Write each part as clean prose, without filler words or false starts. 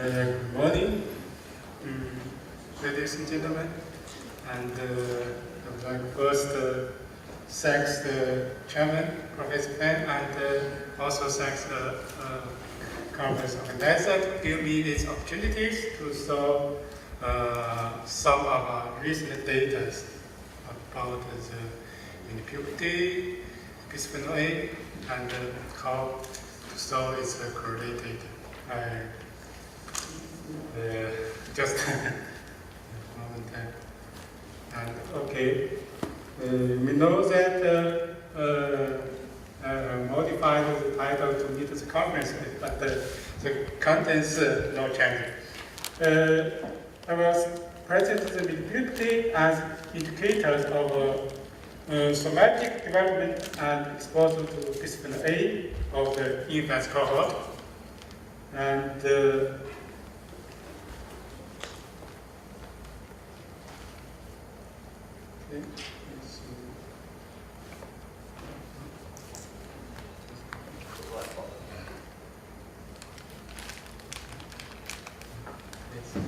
Good morning, ladies and gentlemen. And I would like first thanks the chairman, Professor Pen, and also thanks the conference organizer to give me these opportunities to show some of our recent data about the puberty, bisphenol A, and how to show it's correlated. Just a moment. And okay, we know that modified the title to meet the conference, but the contents no change. I was present the puberty as indicators of somatic development and exposure to bisphenol A of the infant cohort. And okay, let's see.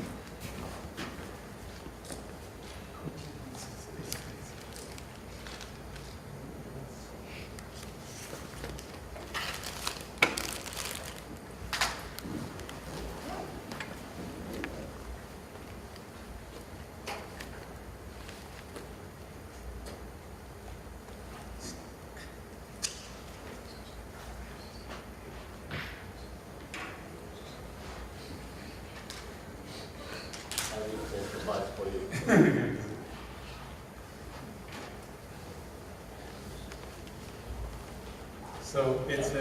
So it's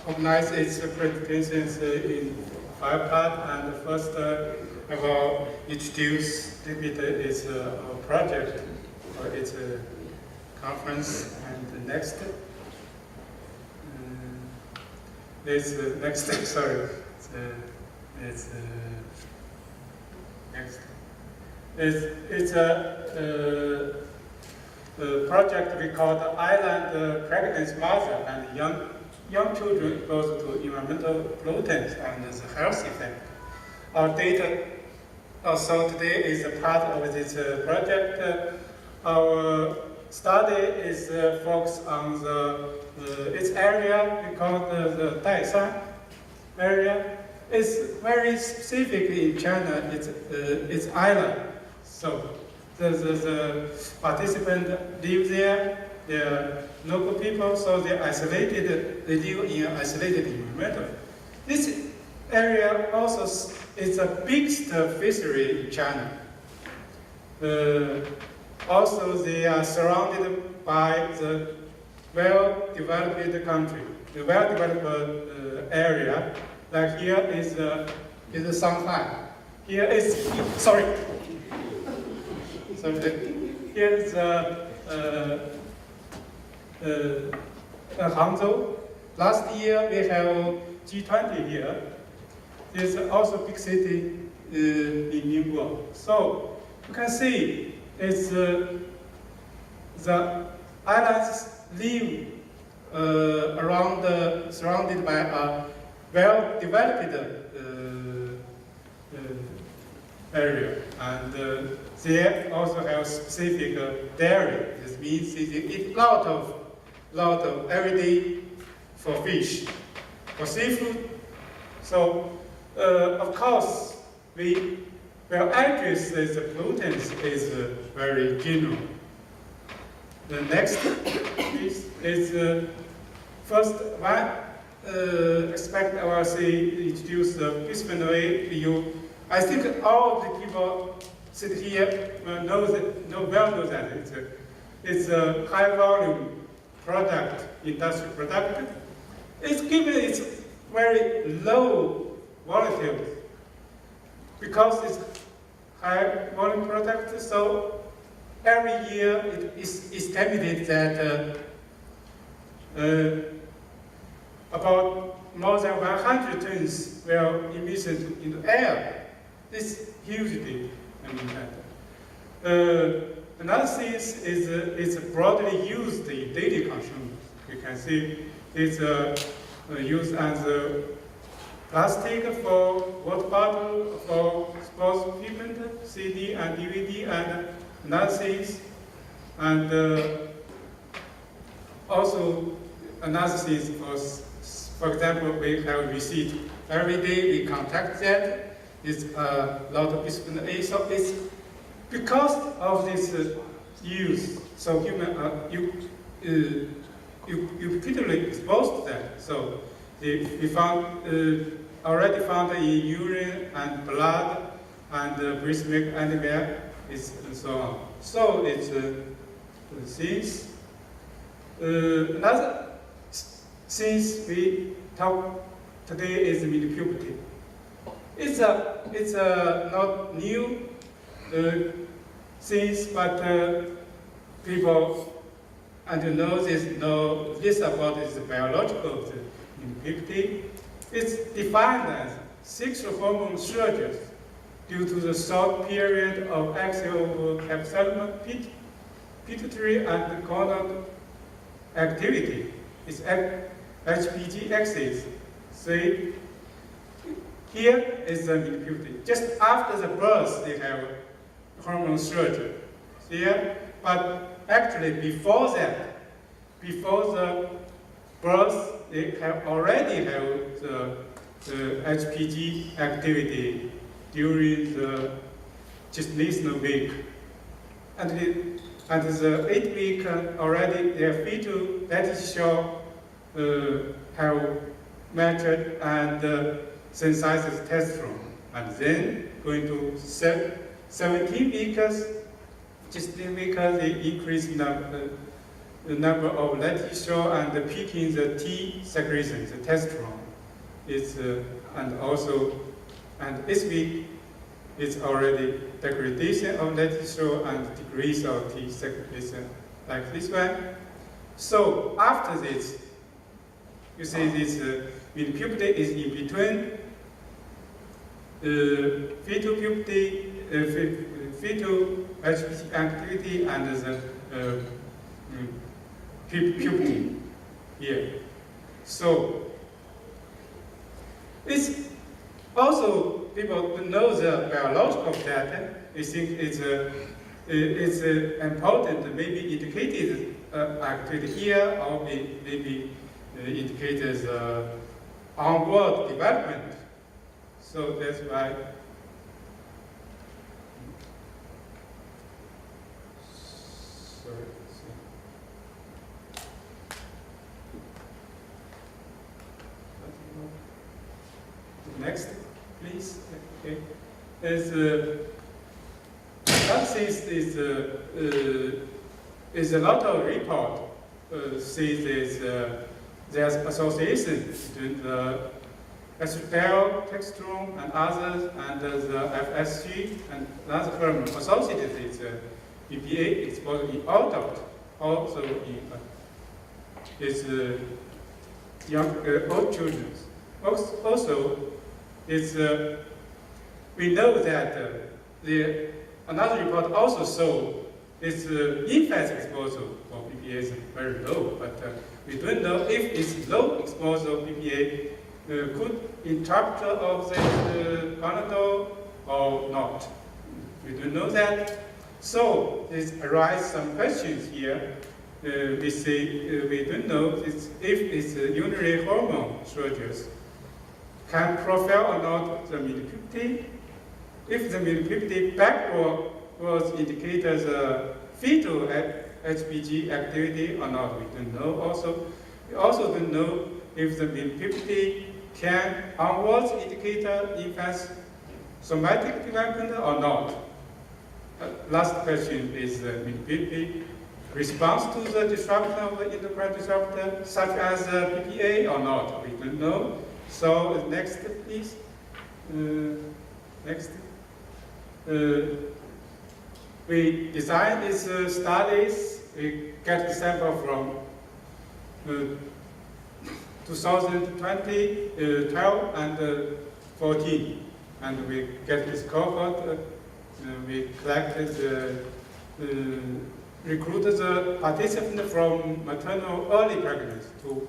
organized its presentations in 5 parts, and first I will introduce a bit its project or its conference, and the next sorry, it's next. It's a project we call the Island Pregnant Mother and Young Children Exposed to Environmental Pollutants and the Health Effect. Our data also today is a part of this project. Our study is focused on its area we call the Daishan area. It's very specific in China. It's island. So the participants live there. They're local people, so they're isolated. They live in an isolated environment. This area also is the biggest fishery in China. Also, they are surrounded by the well-developed country, the well-developed area. Like here is Shanghai. Here is here is Hangzhou. Last year we have G20 here. There's also big city in Ningbo. So you can see it's the islands live surrounded by a well-developed area, and they also have specific dairy. This means they eat lot of every day for fish, for seafood. So of course, address the pollutants is very general. The next is first one aspect I will say introduce the bisphenol A to you. I think all of the people sit here well know that it's a high volume product, industrial product. It's given its very low volatility because it's high volume product. So every year it is estimated that about more than 100 tons were emitted into air. This hugely, another thing is it's broadly used in daily consumption. You can see it's used as plastic for water bottle, for sports equipment, CD and DVD and other things. And also another thing for example, we have receipt. Every day we contact that. It's a lot of bisphenol A. So it's because of this use, so human you repeatedly exposed to that. So we found already found in urine and blood and breast milk anywhere, and so on. So it's since another since we talk today is mid puberty. It's a not new things, but people and know this about is biological puberty. It's defined as sexual hormone surges due to the short period of axial hypothalamus, pituitary, and gonad activity. It's HPG axis. See, here is the mid puberty. Just after the birth, they have hormone surge. See, but actually before that, before the birth, they have already have the HPG activity during the gestational week. And the 8 week already their fetal lattice cell have matured and synthesizes testosterone. And then going to 17 weeks, just because they increase the number of lattice cell and peaking the T secretion, the testosterone. It's and this week it's already degradation of lattice cell and decrease of T secretion, like this one. So after this, you see this mid puberty is in between fetal puberty, fetal HPG activity and the puberty here. So it's also people know the biological data. I think it's important, maybe indicated activity here, or maybe indicates onward development. So that's why. Sorry. Next, please. Okay. Is a lot of report says there's association between the estradiol, testosterone, and others, and the FSG and another hormone associated with BPA exposure in adult, also in young old children. Also, we know that another report also showed its infant exposure for BPA is very low, but we don't know if it's low exposure of BPA could interrupt of this gonadal or not. We don't know that. So this arises some questions here. We say we don't know if it's urinary hormone surges can profile or not the mid puberty. If the mid puberty backward was indicated as fetal HPG activity or not, we don't know. Also, we also don't know if the mid puberty can onwards indicate infant somatic development or not. Last question is the mid puberty response to the disruption of the endocrine disruptor, such as PPA or not, we don't know. So next, please. Next. We designed these studies. We get the sample from 2020, 12, and 14, and we get this cohort. We collected, recruited the participants from maternal early pregnancy to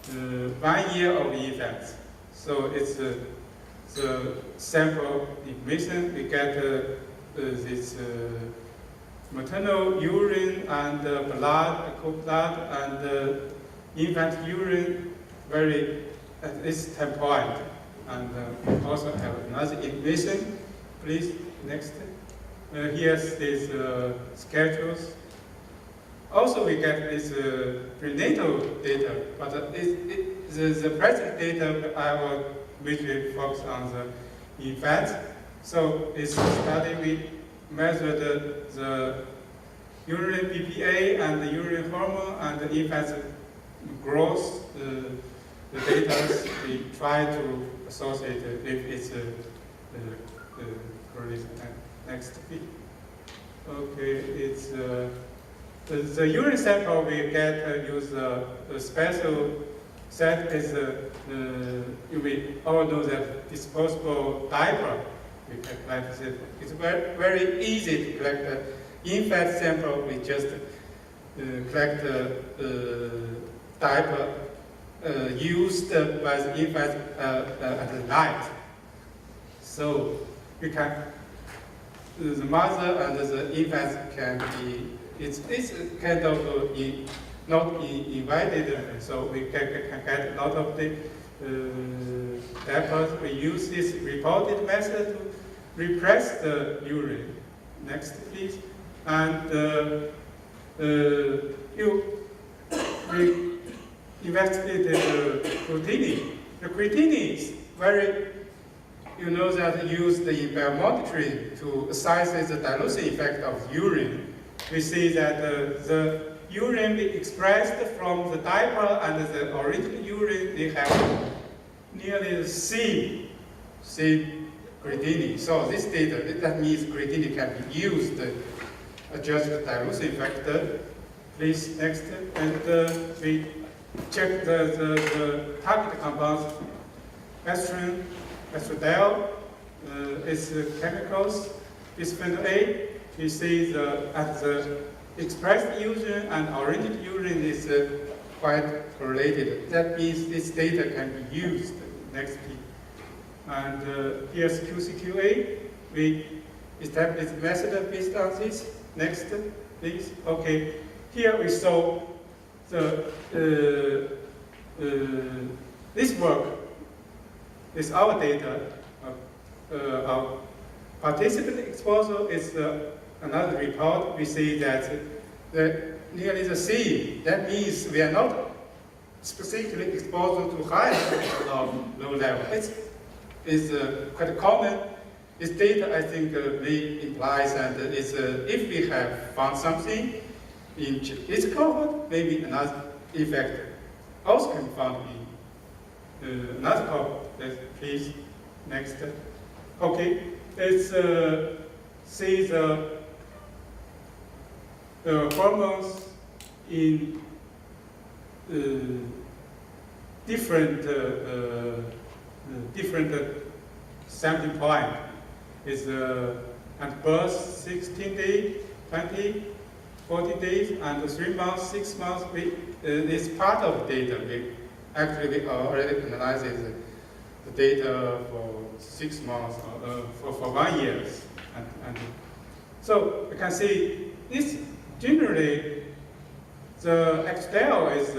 1 year of events. So it's the sample information. We get this maternal urine and blood, co-blood, and infant urine at this time point. And we also have another information. Please, next. Here's these schedules. Also, we get this prenatal data, but the present data I will mainly focus on the infants. So it's a study we measured the urinary BPA and the urinary hormone and the infant's growth. The data we try to associate if it's correlation. Next, please. Okay, it's the urine sample we get use a special set is we all know that disposable diaper. We can collect it. It's very easy to collect the infant sample. We just collect the diaper used by the infant at the night. So we can, the mother and the infant can be, it's kind of not invited, so we can get a lot of the diapers. We use this reported method to repress the urine. Next, please. And we investigated the creatinine. The creatinine is very, you know that used in biomonitoring to assess the dilution effect of urine. We see that the urine we expressed from the diaper and the original urine, they have nearly the same creatinine. So this data, that means creatinine can be used to adjust the dilution factor. Please, next. And we check the target compounds. Estrin, estradiol, its chemicals. Bisphenol A, we see at the expressed urine and original urine is quite correlated. That means this data can be used. Next, please. And here's QCQA. We established method based on this. Next, please. Okay. Here we saw this work is our data. Our participant exposure is another report. We see that nearly the same. That means we are not specifically exposed to high or low level. It's quite common. This data, I think, may implies that it's, if we have found something in this cohort, maybe another effect also can be found in another cohort. Please, next. Okay, let's see the hormones in different sampling point. Is at birth 16 days, 20, 40 days, and 3 months, 6 months. It's part of data. We actually already analyzed the data for 6 months, for 1 year. And so we can see this generally the external is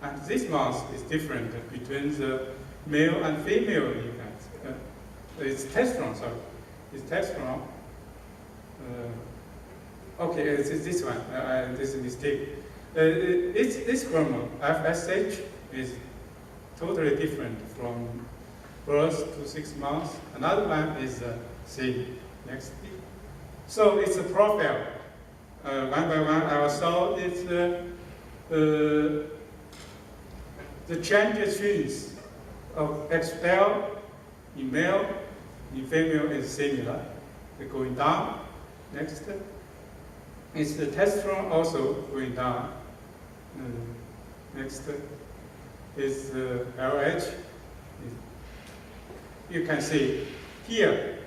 and this month is different between the male and female infants. It's testosterone, sorry. It's testosterone. Okay, it's this one. This is a mistake. It's this hormone, FSH, is totally different from birth to 6 months. Another one is C. Next. So it's a profile. One by one, I will show it's the changes of XL in male, in female is similar. They're going down. Next. It's the testosterone also going down. Next is LH. You can see here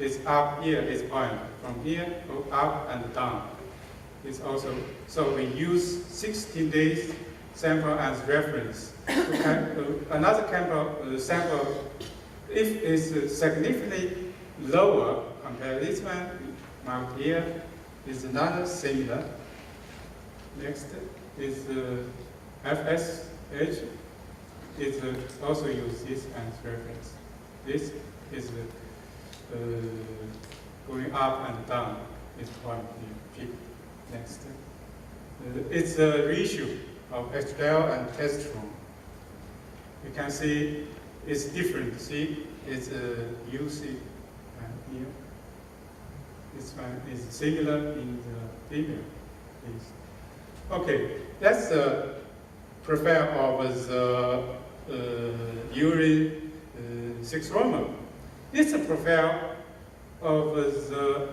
it's up, here is point. From here go up and down. It's also, so we use 16 days sample as reference. Another sample, if it's significantly lower compared to this one, marked here, is another similar. Next is FSH. It also use this as reference. This is going up and down. It's point peak. Next. It's a ratio of HDL and testosterone. You can see it's different. See, it's UC here. This one is similar in the female. Okay, that's the profile of the urine sex hormone. It's a profile of the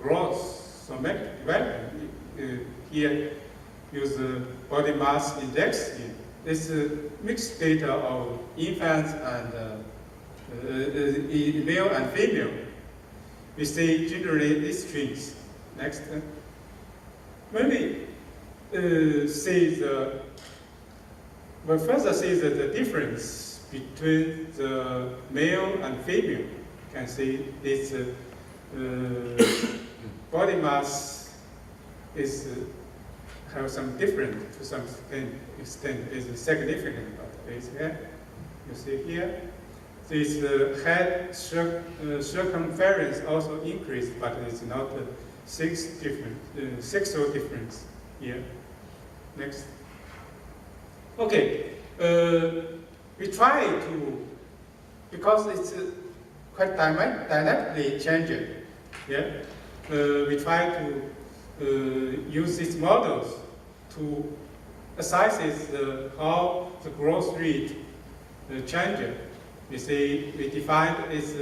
growth somatic development. Here, use body mass index. Here. It's a mixed data of infants and male and female. We see generally these twins. Next. When we further see the difference between the male and female, you can see this body mass is have some difference to some extent is significant, but is here. You see here, this head circumference also increased, but it's not sexual difference here. Next. Okay, we try to, because it's quite dynamically changing. Yeah, we try to use these models to assess how the growth rate changes. We define this,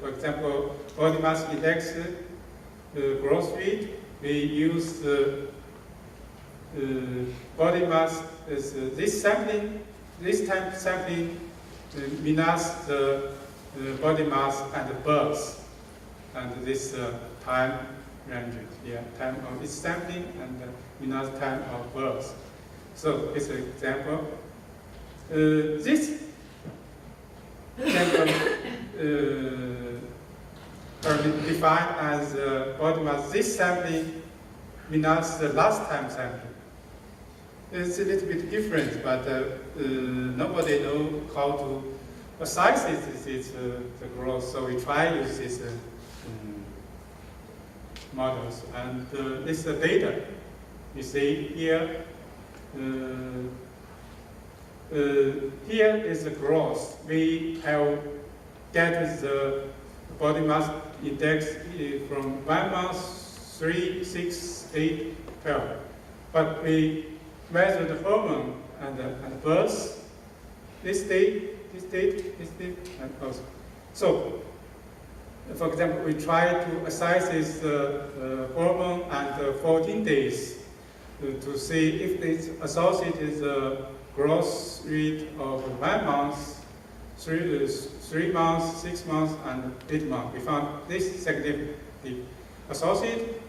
for example, body mass index growth rate. We use body mass is this time sampling minus the body mass and the birth, and this time range. Yeah, time of this sampling and minus time of birth. So it's an example. This example defined as body mass. This sampling minus the last time sampling. It's a little bit different, but nobody knows how to assess the growth. So we try to use these models. And this data, you see here. Here is the growth. We have get the body mass index from 1 month, 3, 6, 8, 12. But we measure the hormone and birth, this date, and also. So, for example, we try to assess this hormone and 14 days to see if it's associated growth rate of 1 month, 3 months, 6 months, and 8 months. We found this significantly associated.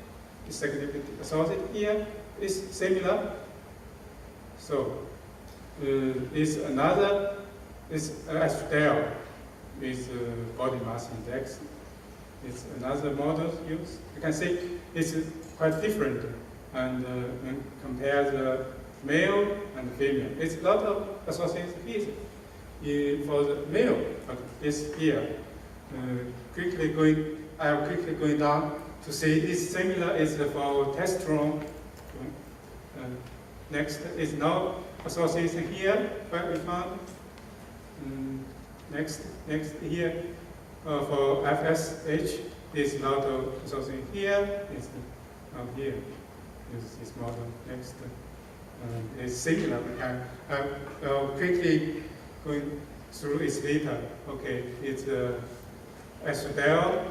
Is significantly associated here is similar. So is another is estradiol with body mass index. It's another model used. You can see it's quite different, and when compare the male and female, it's a lot of associated here for the male, but it's here. I'm quickly going down to see it's similar is for testosterone. Next is no association here, but we found. Next here for FSH is not association here. It's not here. This model next is similar. I'm quickly going through its data. Okay, it's estradiol.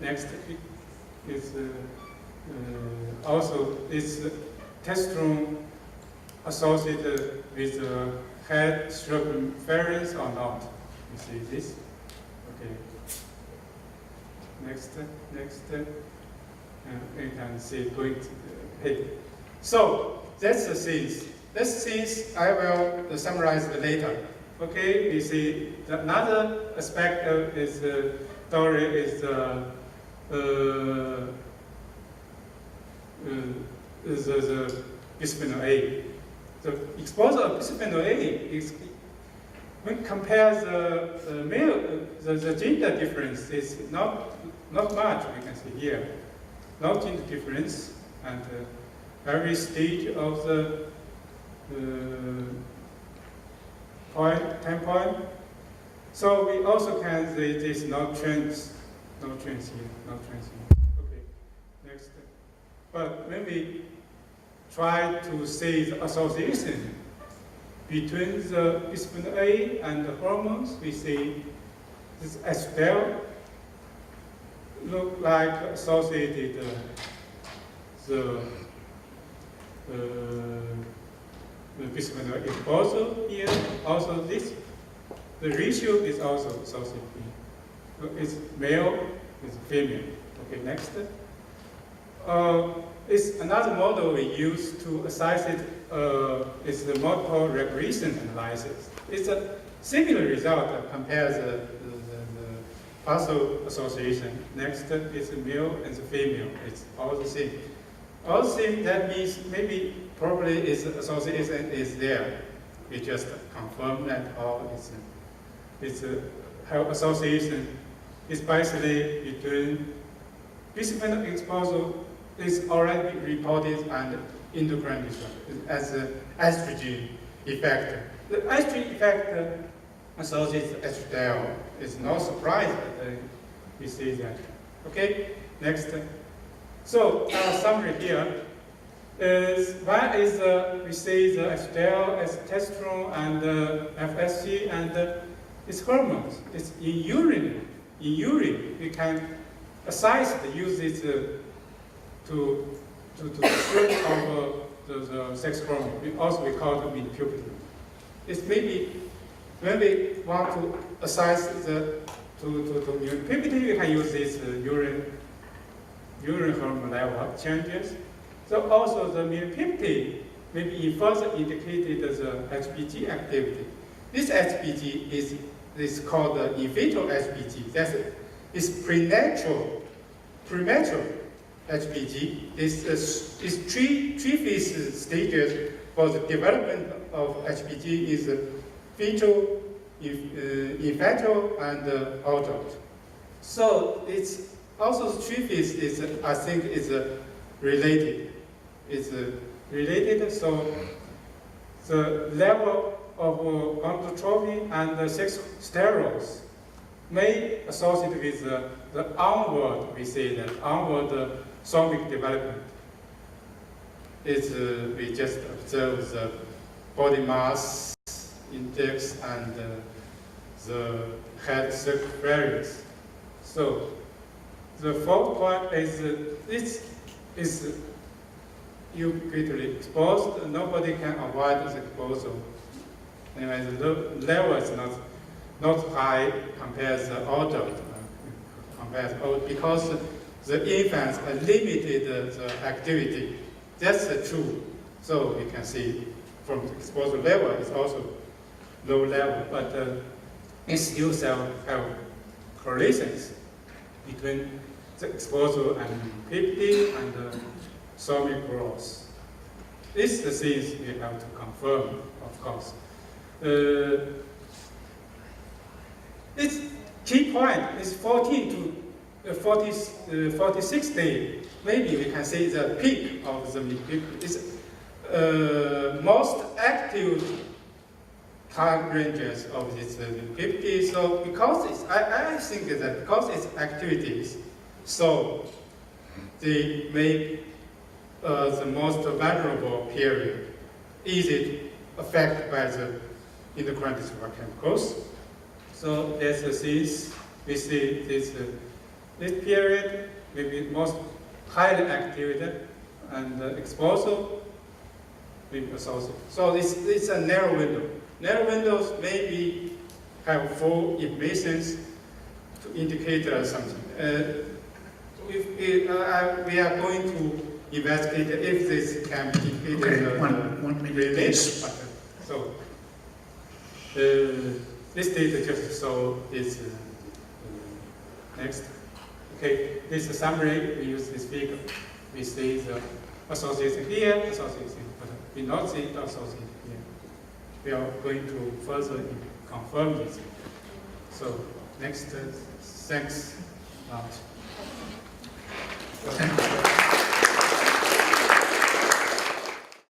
Next is also it's testosterone associated with head circumference or not. You see this? Okay. Next. You can see going to head. So that's the things. This scenes I will summarize later. Okay, we see another aspect of this story is the bisphenol A. The exposure of bisphenol A is, when compared the male, the gender difference is not much. We can see here, no gender difference, and every stage of the time point. So we also can say there's no trends here, no trends here. Okay, next. But when we try to see the association between the bisphenol A and the hormones, we see this estradiol look like associated the bisphenol exposure here. Also this, the ratio is also associated here. It's male, it's female. Okay, next. It's another model we use to assess it. It's the multiple regression analysis. It's a similar result compared to the partial association. Next is the male and the female. It's all the same. All the same, that means maybe probably its association is there. We just confirm that all it's a association, especially between bisphenol exposure is already reported and endocrine disruptor as an estrogen effect. The estrogen effect associated with estradiol is no surprise that we see that. Okay, next. So our summary here is one is we see the estradiol as testosterone and FSC and its hormones. It's in urine. In urine, we can assess the usage to search over the sex hormone. We call them in puberty. It's maybe when we want to assess the puberty, we can use this urine hormone level changes. So also the puberty maybe further indicated the HPG activity. This HPG is called the in vitro HPG. That is prenatal HPG. This three phase stages for the development of HPG is fetal, infantile, and adult. So it's also three phase is I think is related. It's related. So the level of gonadotropin and the sex steroids may associate with the onward, we say that onward somatic development. It's, we just observe the body mass index and the head circumference. So the fourth point is this is ubiquitously exposed. Nobody can avoid the exposure. Anyway, the level is not high compared to the adult, because the infants are limited the activity. That's true. So we can see from the exposure level, it's also low level, but it still have correlations between the exposure and puberty and somatic growth. This is the things we have to confirm, of course. Its key point is 14 to 46 days. Maybe we can say the peak of the puberty is most active time ranges of this puberty. So because it's, I think that because it's activities, so they make the most vulnerable period easy affected by the endocrine disruptor chemicals. So there's a sense we see this period may be most highly activated and exposure will be associated. So it's a narrow window. Narrow windows maybe have full information to indicate something. We are going to investigate if this can be defeated. Okay, one minute, please. So, this data just so is next. Okay, this is summary. We use this figure. We see the association here, association, but we not see the association here. We are going to further confirm this. So, next, thanks a lot.